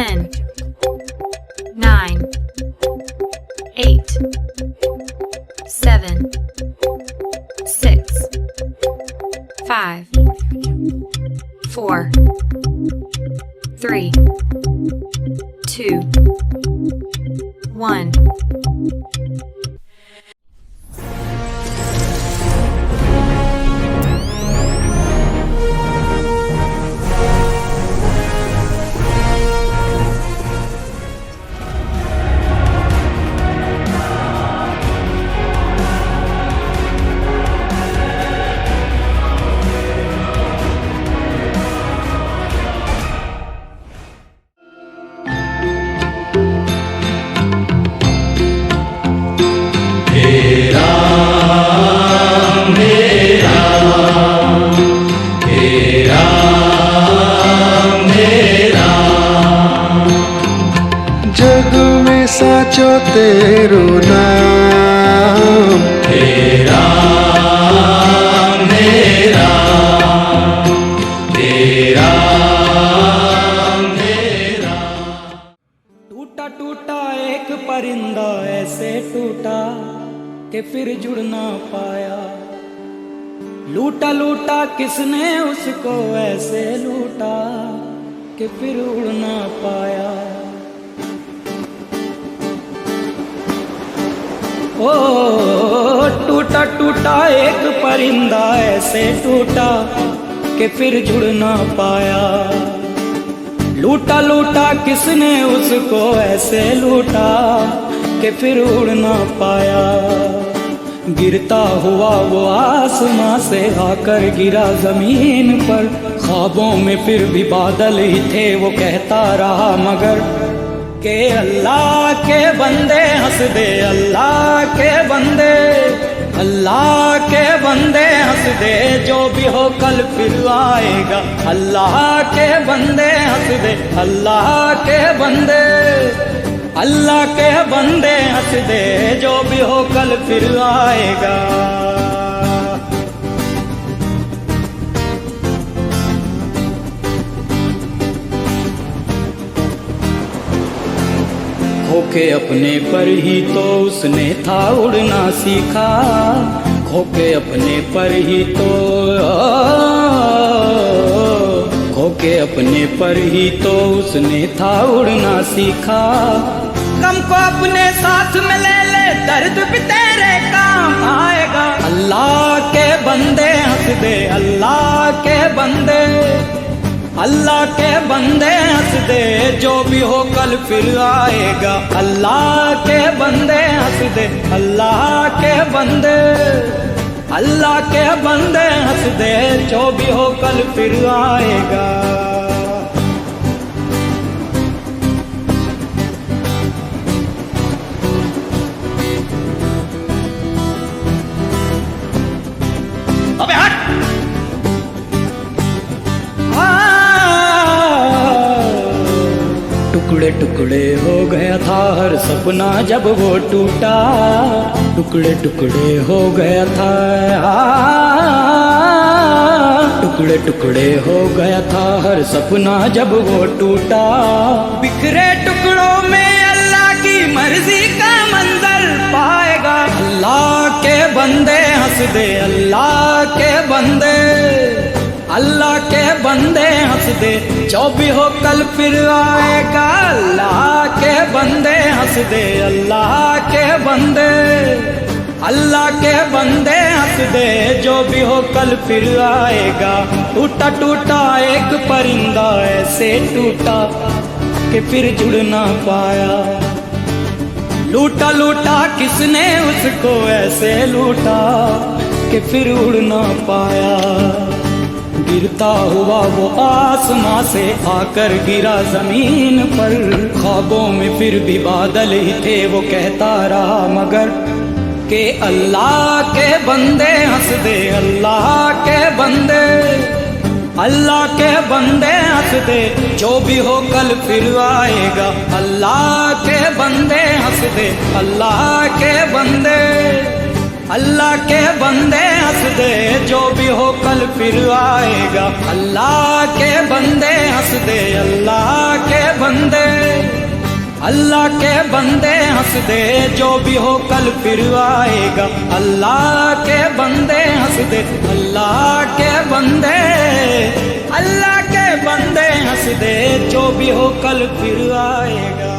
10, 9, 8, 7, 6, 5, 4, 3, 2, 1. जग में साचो तेरो नाम हे राम हे राम हे राम हे राम। टूटा टूटा एक परिंदा ऐसे टूटा कि फिर जुड़ ना पाया। लूटा लूटा किसने उसको ऐसे लूटा कि फिर उड़ ना पाया। ओ टूटा टूटा एक परिंदा ऐसे टूटा कि फिर जुड़ ना पाया। लूटा लूटा किसने उसको ऐसे लूटा कि फिर उड़ ना पाया। गिरता हुआ वो आसमां से आकर गिरा जमीन पर। ख्वाबों में फिर भी बादल ही थे, वो कहता रहा मगर के अल्लाह के बंदे हंस दे, अल्लाह के बंदे, अल्लाह के बंदे हंस दे, जो भी हो कल फिर आएगा। अल्लाह के बंदे हंस दे, अल्लाह के बंदे, अल्लाह के बंदे हंस दे, जो भी हो कल फिर आएगा। खोके अपने पर ही तो उसने था उड़ना सीखा। खोके अपने पर ही तो, खोके अपने पर ही तो उसने था उड़ना सीखा। गम को अपने साथ में ले ले, दर्द भी तेरे काम आएगा। अल्लाह के बंदे हंस दे, अल्लाह के बंदे, अल्लाह के बंदे हंस दे, जो भी हो कल फिर आएगा। अल्लाह के बंदे हंस दे, अल्लाह के बंदे, अल्लाह के बंदे हंस दे, जो भी हो कल फिर आएगा। अबे हट! टुकड़े टुकड़े हो गया था हर सपना जब वो टूटा। टुकड़े टुकड़े हो गया था, टुकड़े टुकड़े हो गया था हर सपना जब वो टूटा। बिखरे टुकड़ों में अल्लाह की मर्जी का मंजर पाएगा। अल्लाह के बंदे हंस दे, अल्लाह के बंदे, अल्लाह के बंदे हंस दे, जो भी हो कल फिर आएगा। अल्लाह के बंदे हंस दे, अल्लाह के बंदे, अल्लाह के बंदे हंस दे, जो भी हो कल फिर आएगा। टूटा टूटा एक परिंदा ऐसे टूटा कि फिर जुड़ ना पाया। लूटा लूटा किसने उसको ऐसे लूटा कि फिर उड़ ना पाया। गिरता हुआ वो आसमां से आकर गिरा जमीन पर। ख्वाबों में फिर भी बादल ही थे, वो कहता रहा मगर के अल्लाह के बंदे हंस दे, अल्लाह के बंदे, अल्लाह के बंदे हंस दे, जो भी हो कल फिर आएगा। अल्लाह के बंदे हंस दे, अल्लाह के बंदे, अल्लाह के बंदे हंस दे, जो भी हो कल फिर आएगा। अल्लाह के बंदे हंस दे, अल्लाह के बंदे। अल्लाह के बंदे हंस दे, जो भी हो कल फिर आएगा। अल्लाह के बंदे हंस दे, अल्लाह के बंदे, अल्लाह के बंदे हंस दे, जो भी हो कल फिर आएगा।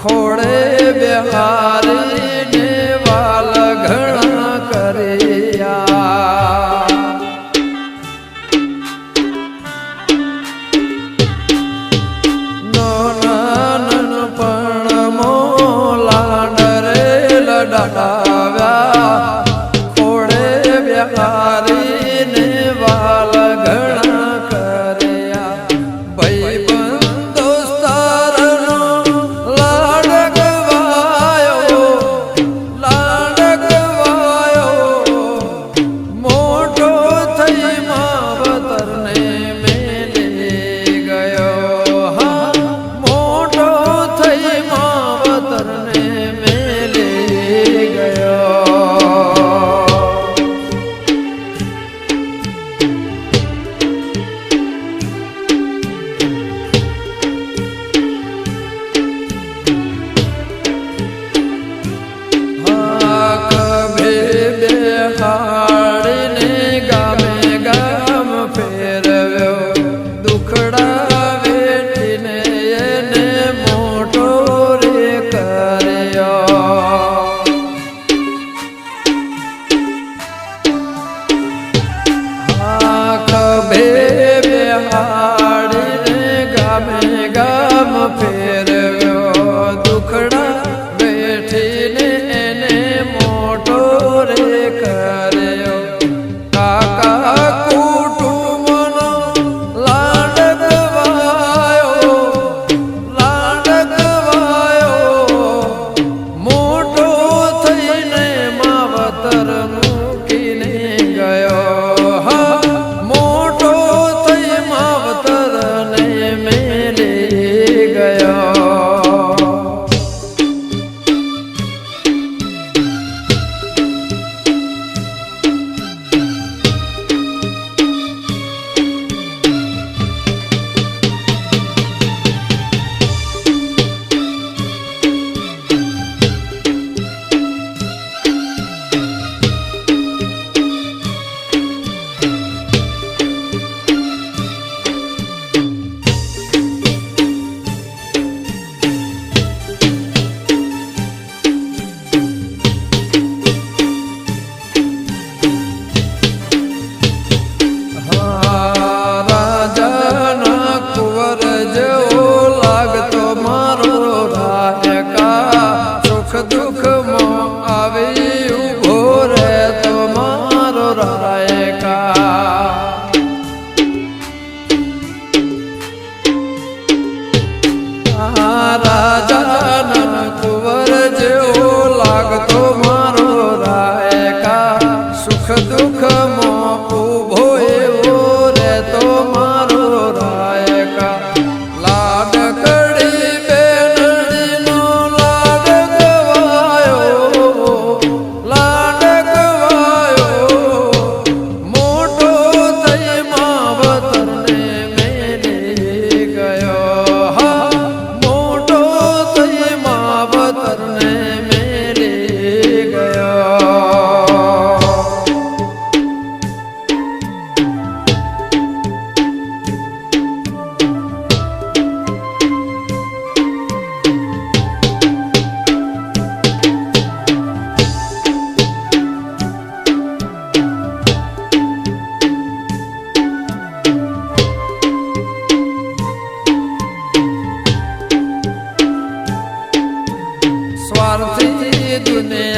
खोड़े बिहारी ने वाल घड़ा करिया नन पण मोला डरे लडाव्या खोड़े बिहारी ने वाल घड़ा करिया भाई बंदोस्ता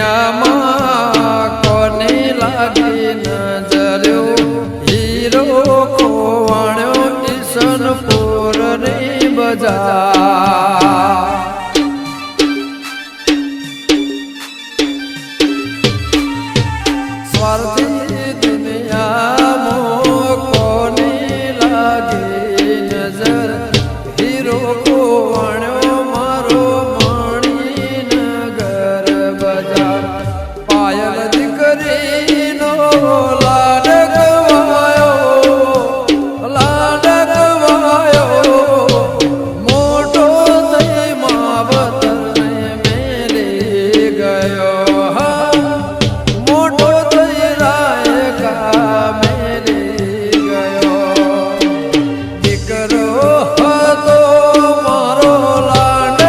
દુનિયામાં કોની લાગી નજર્યો હીરો ખોવાણ્યો ઈશનપુરની બજાર સ્વાર્થી દુનિયામાં કોની લાગી નજર હીરો ખોવાણ્યો મારો મણિનગર બજાર પાયલ દીકરીનો લાડ ગવાયો મોટો થઈ માવતરને મેલી ગયો મોટો થઈ રાયકા મેલી ગયો દીકરો હતો મારો લાડ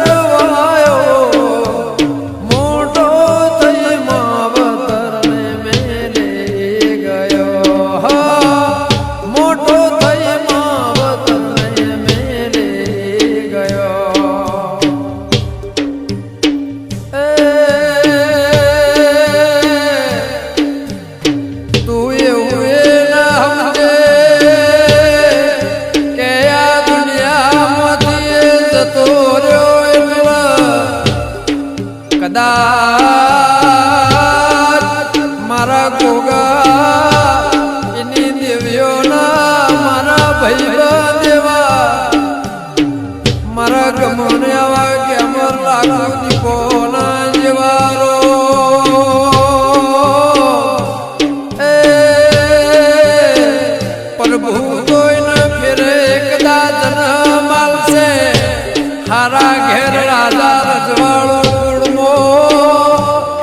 ગવાયો મોટો થઈ માવતરને મેલી ગયો મોટો થઈ માવતરને મેલી ગયો તું એવું ના સમજે કે આ દુનિયામાંથી જતો રહ્યો એટલે કદાચ મારા ગોગા એની દેવીઓના મારા ભાઈ દેવા મારા ગમને આવા કે અમર લાગુ દીપોના જેવારો પ્રભુ કોઈને ફેરે કદાચ જન્મ આલશે હારા ઘેર રાજા રજવાડો કુળમો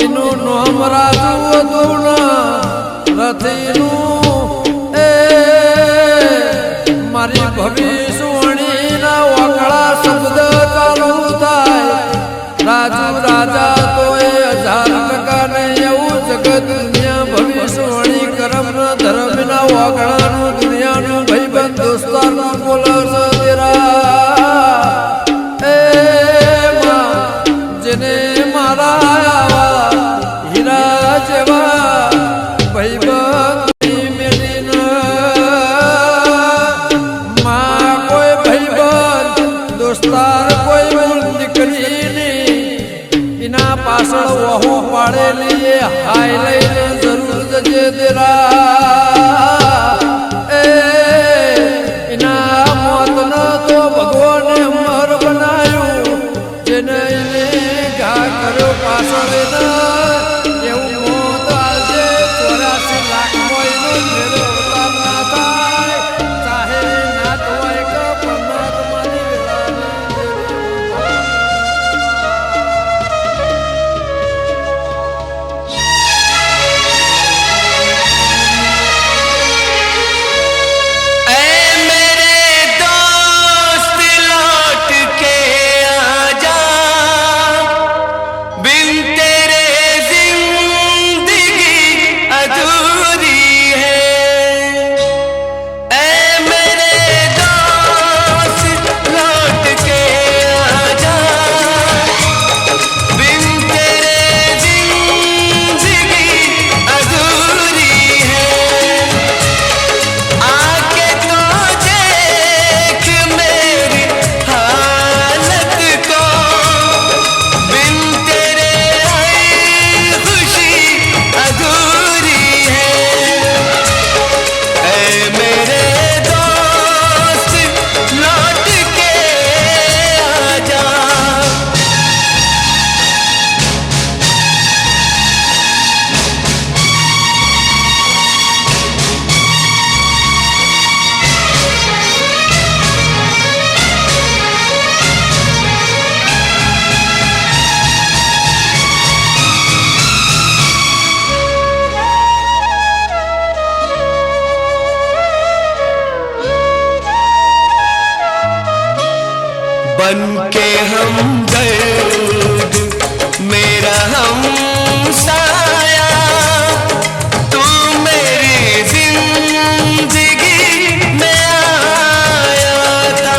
એનું નામ રાજુ હતું રથીનું મારી ભવિષ્યવાણીના વાકડા શબ્દ ચાલુ થાય રાજુ રાજા તો એ 1000% ને એવું જગત દુનિયા ભવિષ્યવાણી કર્મ ધર્મના વાકડાનું દુનિયાનું ભાઈબંધ દોસ્તારનું બોલસ તેરા જેને મારા આવા હીરા જેવા ભાઈબંધ મેળીને માં કોઈ ભાઈબંધ દોસ્તાર કોઈ મૂળ દીકરીની એના પાછળ વહુ પાડેલી હાય લઈને જરૂર જજે તેરા એના મોતનો તો ભગવાને અમર બનાવ્યું જેને એને ઘા કર્યો પાછળ એવું મોત આજે 84 લાખ એનો મેળો અવતાર ના થાય ચાહે નાત હોય કે પરમાત્માની बन के हम दर्द मेरा हम साया तू मेरी जिंदगी में आया था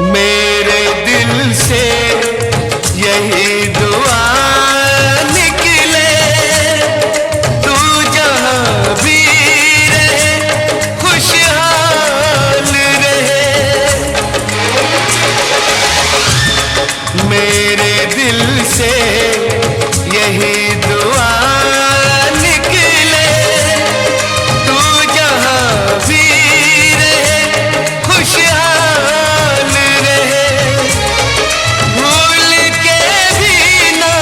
मेरे दिल से यही दुआ निकले, तू जहां भी रहे खुशहाल रहे। मेरे दिल से यही दुआ निकले, तू जहां भी रहे खुशहाल रहे। भूल के भी ना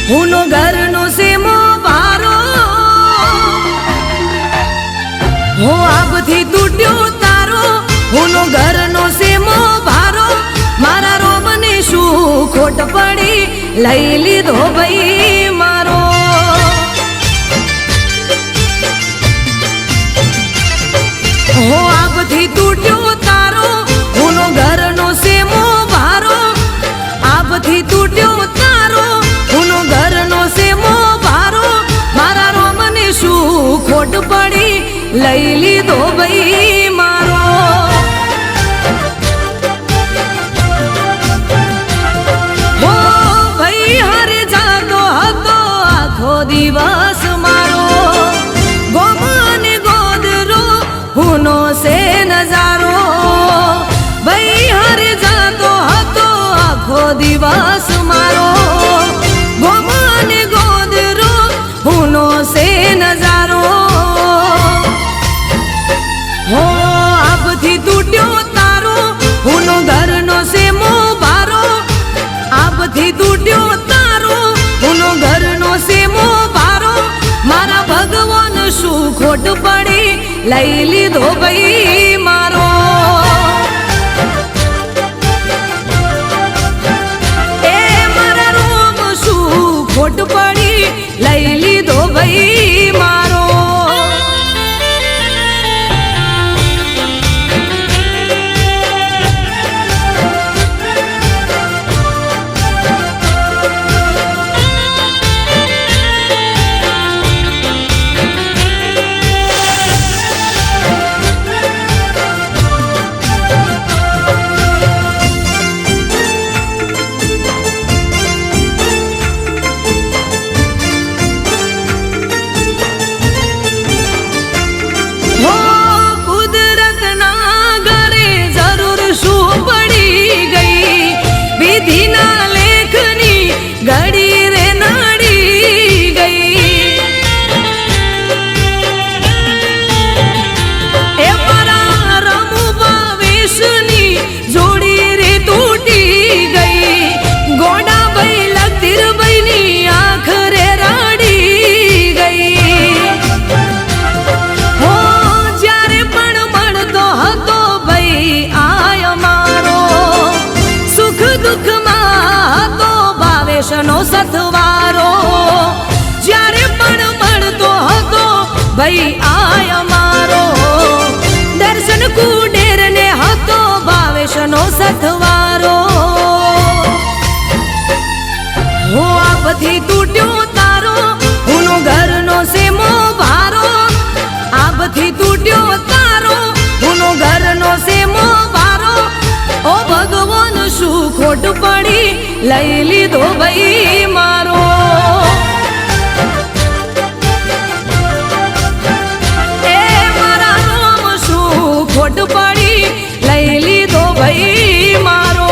હુનો ઘરનો સેમો ભારો હો આપથી તૂટ્યો તારો હુનો ઘરનો સેમો ભારો મારા રોમને શું ખોટ પડી લઈ લીધો ભાઈ મારો હો આપથી તૂટ્યો તારો હુનો ઘરનો સેમો ભારો આપથી તૂટ્યો તારો હુનો ઘરનો સેમો ભારો મારા રોમને શું ખોટ પડી લઈ લીધો ભાઈ મારો હો ભાઈ હારે જાતો હતો આખો દિવસ મારો ગોમાને ગોદરો હુનો સે નજારો ભાઈ હારે જાતો હતો આખો દિવસ મારો ગોમાને ગોદરો હુનો સે નજારો હો આપથી તૂટ્યો તારો હુનો ઘરનો સેમો ભારો આપથી તૂટ્યો તારો હુનો ઘરનો સેમો ભારો મારા ભગવાન શું ખોટ પડી લઈ લીધો ભાઈ મારો એ મારા રોમ શું ખોટ પડી લઈ લીધો ભાઈ મારો હો કુદરતના ઘરે જરૂર શું પડી ગઈ વિધિના લેખની ઘડી રે નડી ગઈ એ મારા રમુબા વેશની જોડી રે તૂટી ગઈ ગોડા ભાઈ લગતીર ભાઈની આંખ રે રાડી ગઈ હો જ્યારે પણ મળતો હતો ભાઈ આય મારો સુખ દુઃખમાં હતો ભાવેશનો સથવારો જ્યારે પણ મળતો હતો ભાઈ આય મારો દર્શન કુડેરને હતો ભાવેશનો સથવારો હો આપથી તૂટ્યો તારો હુનો ઘરનો સેમો ભારો આપથી તૂટ્યો તારો હુનો ઘરનો સેમો ભારો ઓ ભગવાન શું ખોટ પડી લઈ લીધો ભાઈ મારો એ મારા રોમ શું ખોટ પડી લઈ લીધો ભાઈ મારો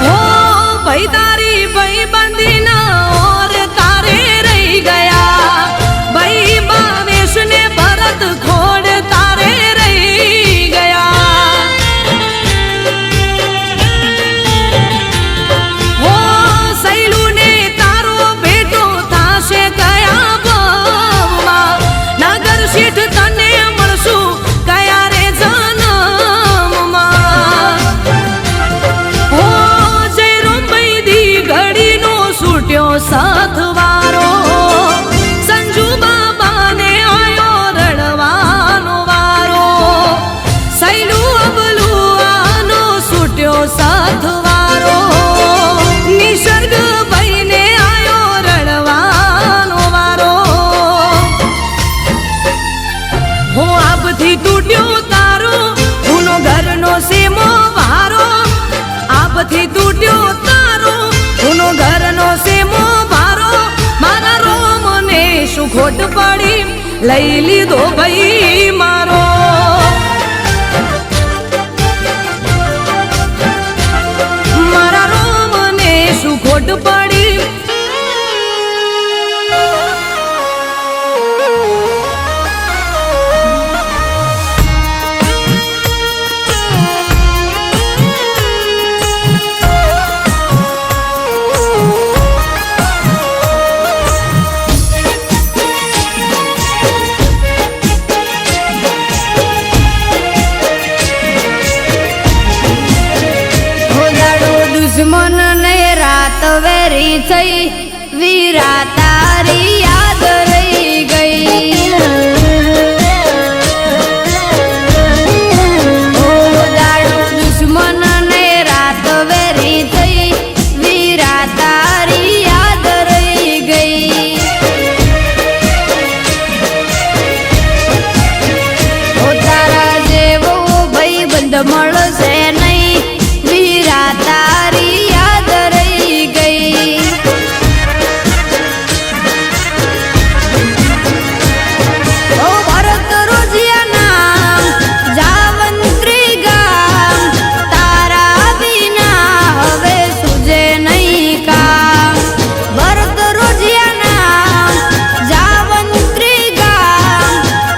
હો ભાઈ તારી ભાઈ બંધીના ઓર તારે રહી ગયા ભાઈ ભાવેશને ભરત ખોડ તારે રહી ગયા હો સૈલુને તારો ભેટો થાશે કયા ભાવમાં નગર શેઠ તને મળશું કયા રે જન્મમાં હો જય રોમભાઈ દી ઘડીનો છૂટ્યો સાથવારો સંજુ બાબાને આયો રડવાનો વારો સૈલું અબલું આનો છૂટ્યો સાથવારો નિસર્ગ ભાઈને આયો રડવાનો વારો હો આપથી તૂટ્યો તારો હુનો ઘરનો સેમો ભારો આપથી તૂટ્યો તારો હુનો ઘરનો સેમો લઈ લીધો ભાઈ મારો. મારા રોમને શું ખોટ પડી, દુશ્મન ને રાત વેરી થઈ, વીરા તારી યાદ રહી ગઈ. દુશ્મન ને રાત વેરી થઈ, વીરા તારી યાદ રહી ગઈ. તારા જેવો ભાઈ બંધ મળશે નહીં, વીરા તારી યાદ રહી ગઈ. ઓ ભરત રોજિયા નામ જાવંત્રી ગામ, તારા વિના હવે સુજે નહીં કામ. ભરત રોજિયા નામ જાવંત્રી ગામ,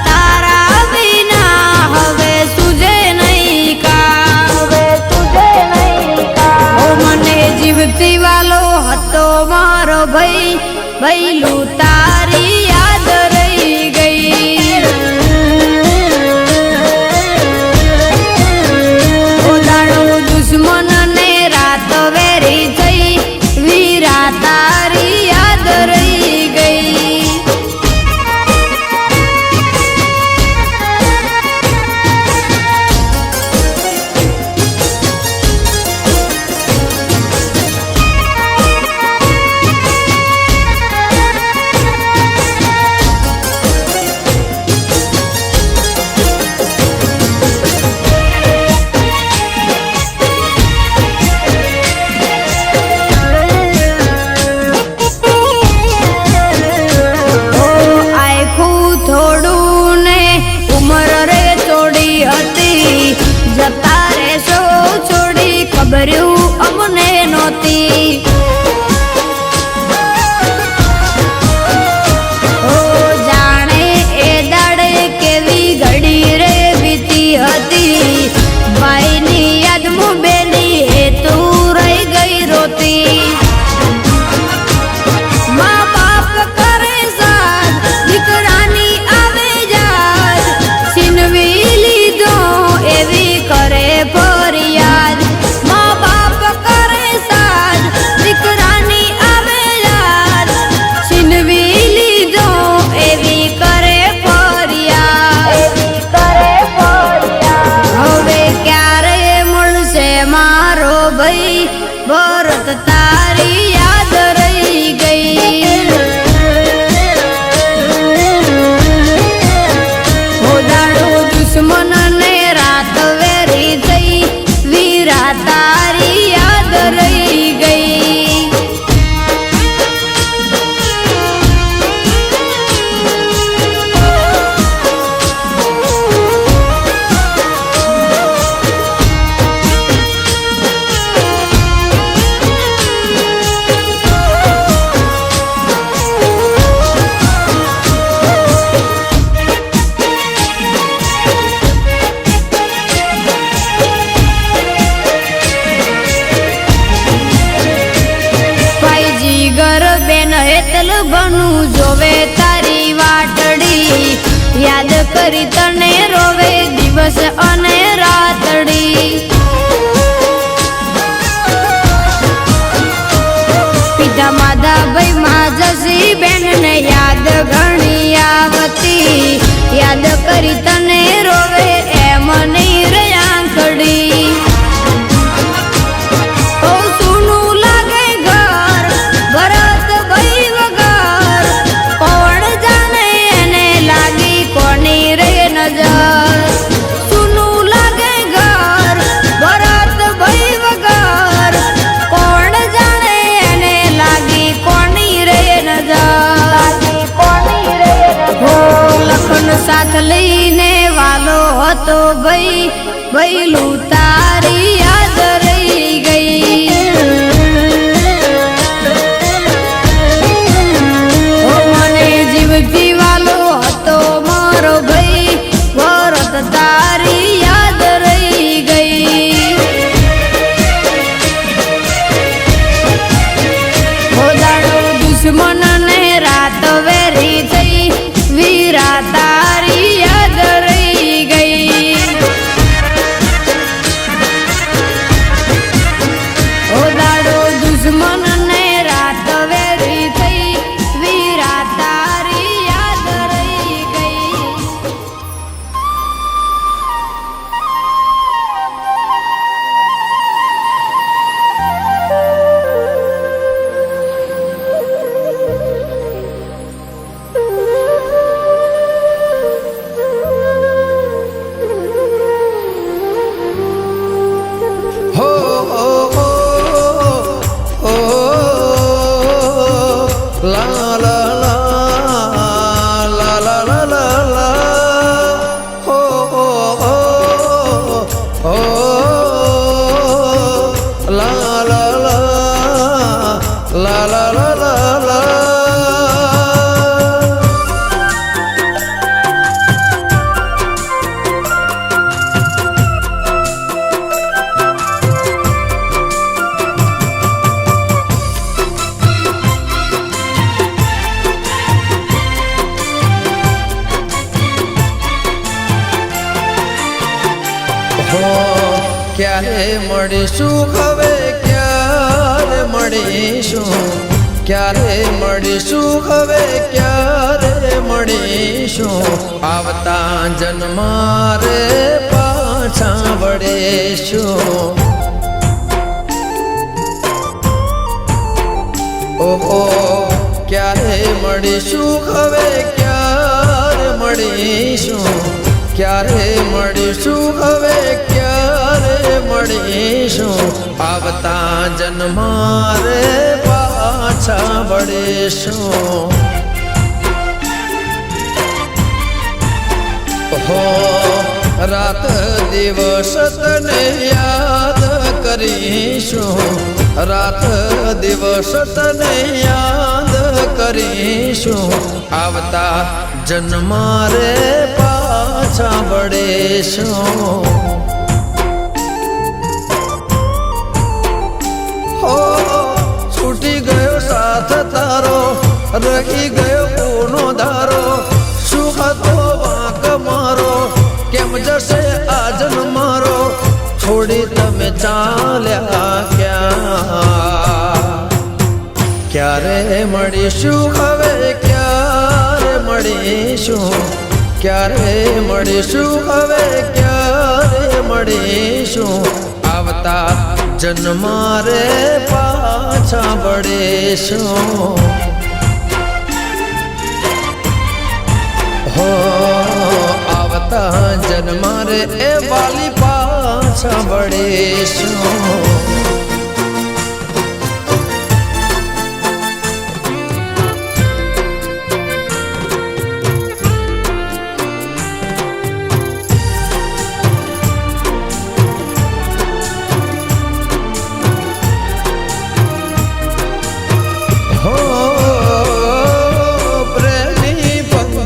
તારા વિના હવે સુજે નહીં કામ. ઓ મને જીવતી વાલો હતો મારો ભાઈ, ભૈલું તારી યાદ રહી ગઈ. ઓદાણો દુશ્મન ને રાત વેરી થઈ, વીરા તારી યાદ રહી ગઈ. જતા રહેશો છોડી, ખબર્યું અમને નહોતી. ઓ જાણે એ દાડે કેવી ઘડી રે વીતી હતી, ભાઈની યાદમાં બેલી એ તું રહી ગઈ રોતી. મા બાપ કરે સાથ, દીકરાની આવે યાદ, છીનવી લીધો એવી કરે ફરિયાદ. મા બાપ કરે સાથ, દીકરાની આવે યાદ, છીનવી લીધો એવી કરે ફરિયાદ. હવે ક્યારે મળશે મારો ભાઈ, ભરત તારી યાદ રહી ગઈ. ઓદાણો દુશ્મન ને રાત વેરી થઈ, વીરા તારી યાદ રહી ગઈ. હેતલ બનું જોવે તારી વાટડી, યાદ કરી તને રોવે દિવસ અને રાતડી. પિતા માધાભાઈ માં જસી બેન ને યાદ ઘણી આવતી, યાદ કરી તને રોવે એમ નહીં રયાંકડી. સુનું લાગે ઘર, સાથ લઈને વાલો હતો ભાઈ ભઈલું તારી યાદ રહી ગઈ ઓ મને જીવથી વાલો હતો મારો ભાઈ વરત તારી યાદ રહી ગઈ ઓ દાડો દુશ્મન ને રાત વેરી થઈ વીરા તારી યાદ રહી ગઈ ઓ દાડો દુશ્મન ને રાત વેરી થઈ વીરા તારી યાદ રહી ગઈ હો લા લા લા લા લા લા લા લા હો લા લા લા લા લા લા લા ક્યારે મળીશું હવે ક્યારે મળીશું ક્યારે મળીશું હવે ક્યારે મળીશું આવતા જન્મારે પાછા વળીશું ઓહો ક્યારે મળીશું હવે ક્યારે મળીશું ક્યારે મળીશું હવે ક્યારે મળીશું આવતા જન્મારે પાછા વળીશું હો રાત દિવસ તને યાદ કરીશું રાત દિવસ તને યાદ કરીશું આવતા જન્મારે પાછા વળીશું હો છૂટી ગયો સાથ તારો રહી ગયો કોનો ધારો શું હતો વાંક મારો કેમ જશે આજન મારો છોડી તમે ચાલ્યા ક્યાં ક્યારે મળીશું હવે ક્યારે મળીશું ક્યારે મળીશું હવે ક્યારે મળીશું આવતા જન્મારે પાછા વળીશું હો આવતા જન્મારે એ વાલી પાછા વળીશું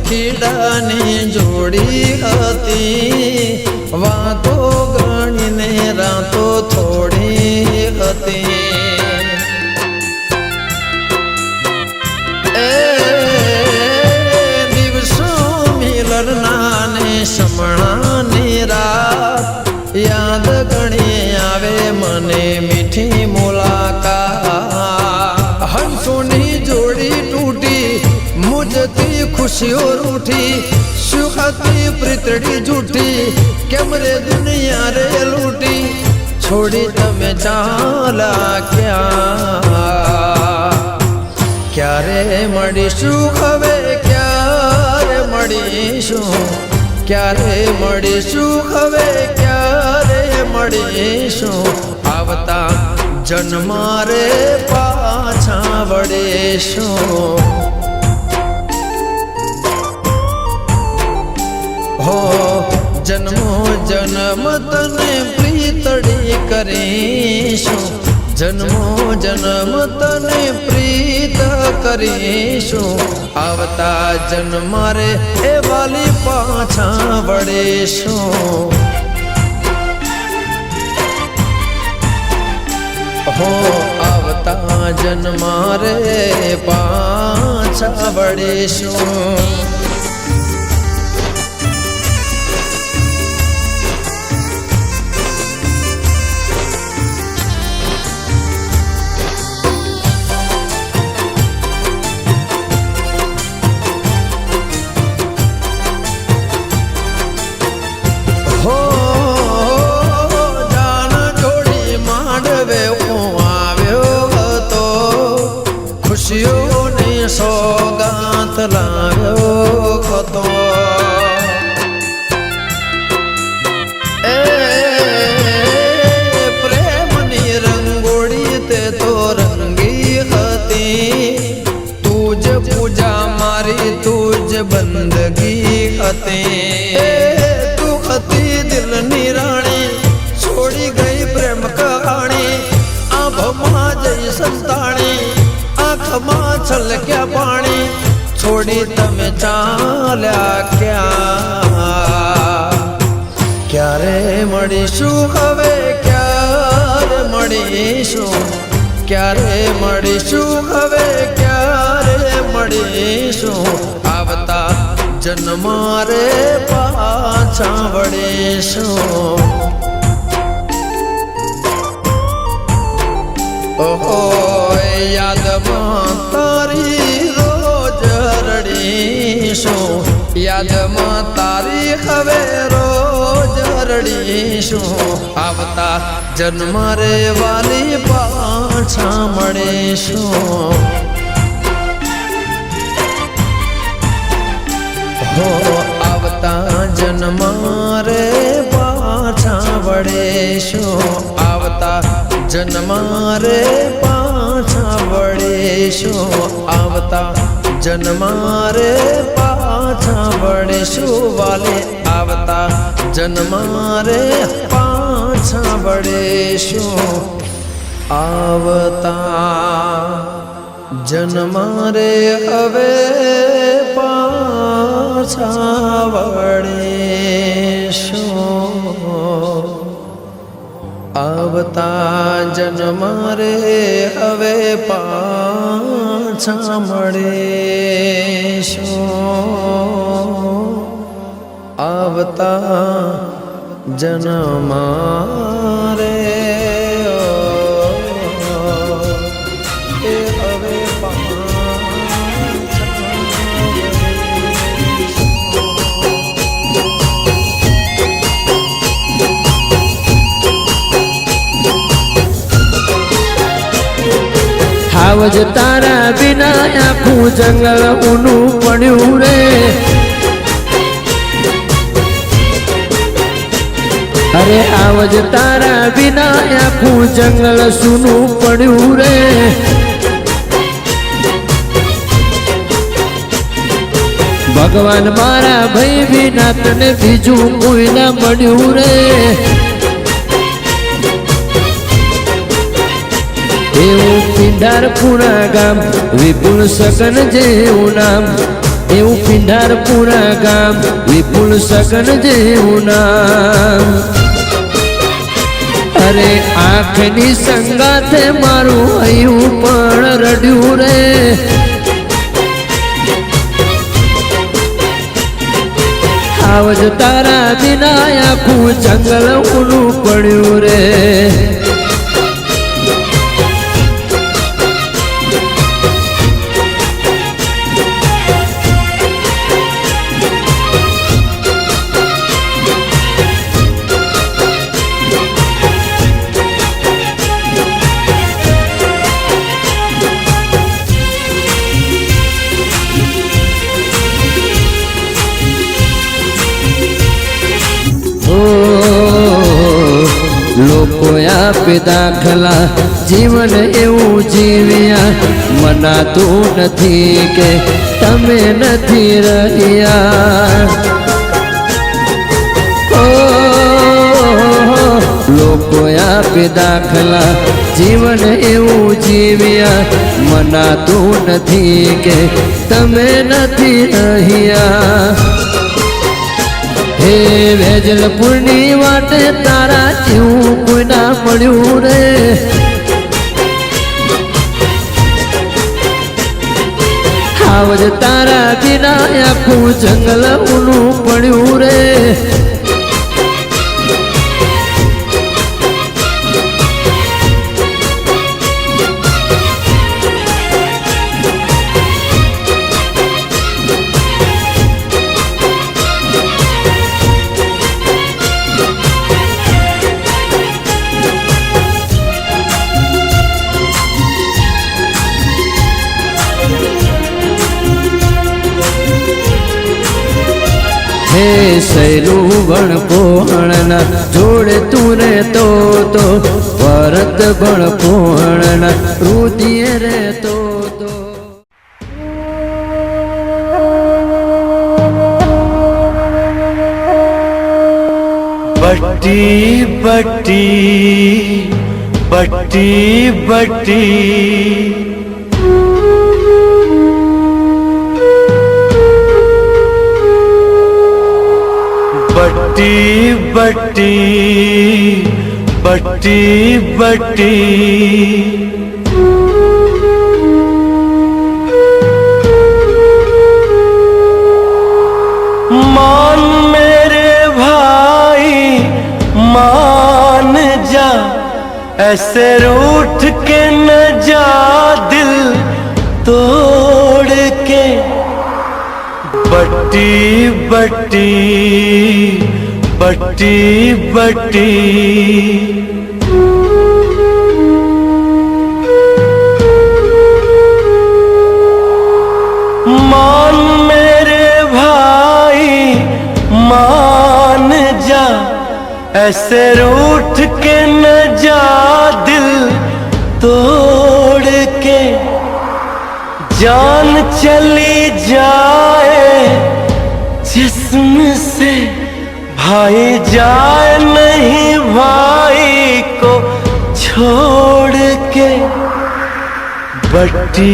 ખીડાની જોડી હતી વાતો ગણીને રાતો થોડી હતી એ દિવસો મિલરના ને સમણાની રાત યાદ ગણી આવે મને મીઠી મુલાકાત હંસોની જોડી તૂટી મુझती खुशियों रूठी सुखती प्रीतड़ी झूठी केम रे दुनिया रे लूटी छोड़ी तमे चाला क्यारे મળીશું હવે ક્યારે મળીશું ક્યારે મળીશું હવે ક્યારે મળીશું આવતા જન્મારે પાછા વળીશું જન્મ તને પ્રીતડી કરીશું, જન્મો જન્મ તને પ્રીત કરીશું, આવતા જન્મ રે એ વાલી પાછા વળીશું. હો આવતા જન્મ રે પાછા વળીશું. ખુશીઓની સોગાત લાવ્યો હતો. એ પ્રેમની રંગોળી તે તો રંગી હતી, તું જ પૂજા મારી તું જ બંદગી હતી. તું હતી દિલની રાણી, છોડી ગઈ પ્રેમ કહાણી, આભમાં જઈ સંતાણી, આંખમાં છલક્યા પાણી, છોડી તમે ચાલ્યા ક્યાં. ક્યારે મળીશું હવે, ક્યારે મળીશું, ક્યારે મળીશું હવે, ક્યારે મળીશું, આવતા જન્મ રે પાછા વળીશું. ઓહો યાદમાં તારી રોજ રડીશું, યાદમાં તારી હવે રોજ રડીશું, આવતા જન્મ રે વાલી પાછા મળીશું. હો આવતા જન્મ રે પાછા વળીશું, આવતા જન્મ રે પાછા વળીશું, આવતા જન્મ રે પાછા વળીશું, વાલે આવતા જન્મ રે પાછા વળીશું, આવતા જન્મ રે હવે પાછા વળીશું, આવતા જન્મ રે હવે પાછા મળીશું, આવતા જન્મ રે હવે આવજ તારા વિના આખું જંગલ ઊનું પડ્યું રે. અરે આવજ તારા વિના આખું જંગલ સૂનું પડ્યું રે. ભગવાન મારા ભાઈ વિના તને બીજું કોઈ ના મળ્યું રે. એવું પિંઢારપુરા ગામ વિપુલ સગન જેવું નામ, એવું પિંઢારપુરા ગામ વિપુલ સગન જેવું નામ. અરે આંખની સંગાથે મારું હૈયું પણ રડ્યું રે. આવજ તારા વિના આખું જંગલ ઊનું પડ્યું રે. લોકો આપે દાખલા જીવન એવું જીવ્યા, મનાતું નથી કે તમે નથી રહ્યા. ઓ લોકો આપે દાખલા જીવન એવું જીવ્યા મનાતું નથી કે તમે નથી અહીંયા હે વેજલપુરની વાટે તારા જેવું કોઈ ના મળ્યું રે આવજ તારા વિના આખું જંગલ ઊનું પડ્યું રે હે સહેલું ભણ પોહણના જોડે તું રે તો ભરત ભણ પોહણના રુધિએ રે તો बट्टी बट्टी बट्टी बट्टी बट्टी बट्टी बट्टी बट्टी मान मेरे भाई मान जा ऐसे रूठ के न जा दिल तोड़ के बट्टी बट्टी बट्टी बट्टी मान मेरे भाई मान जा ऐसे रूठ के न जा दिल तोड़ के जान चली जाए जिस्म से भाई जाए नहीं भाई को छोड़ के बट्टी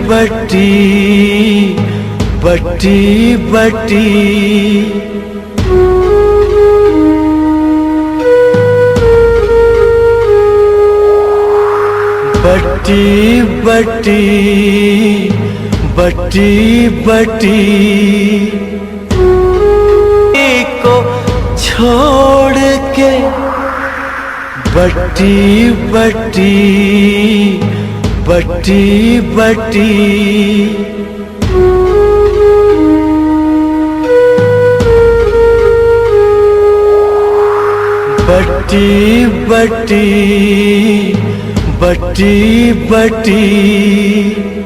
बट्टी बट्टी बट्टी बट्टी बट्टी बट्टी बट्टी को छोड़ के बट्टी बट्टी बट्टी बट्टी बट्टी बट्टी बट्टी बट्टी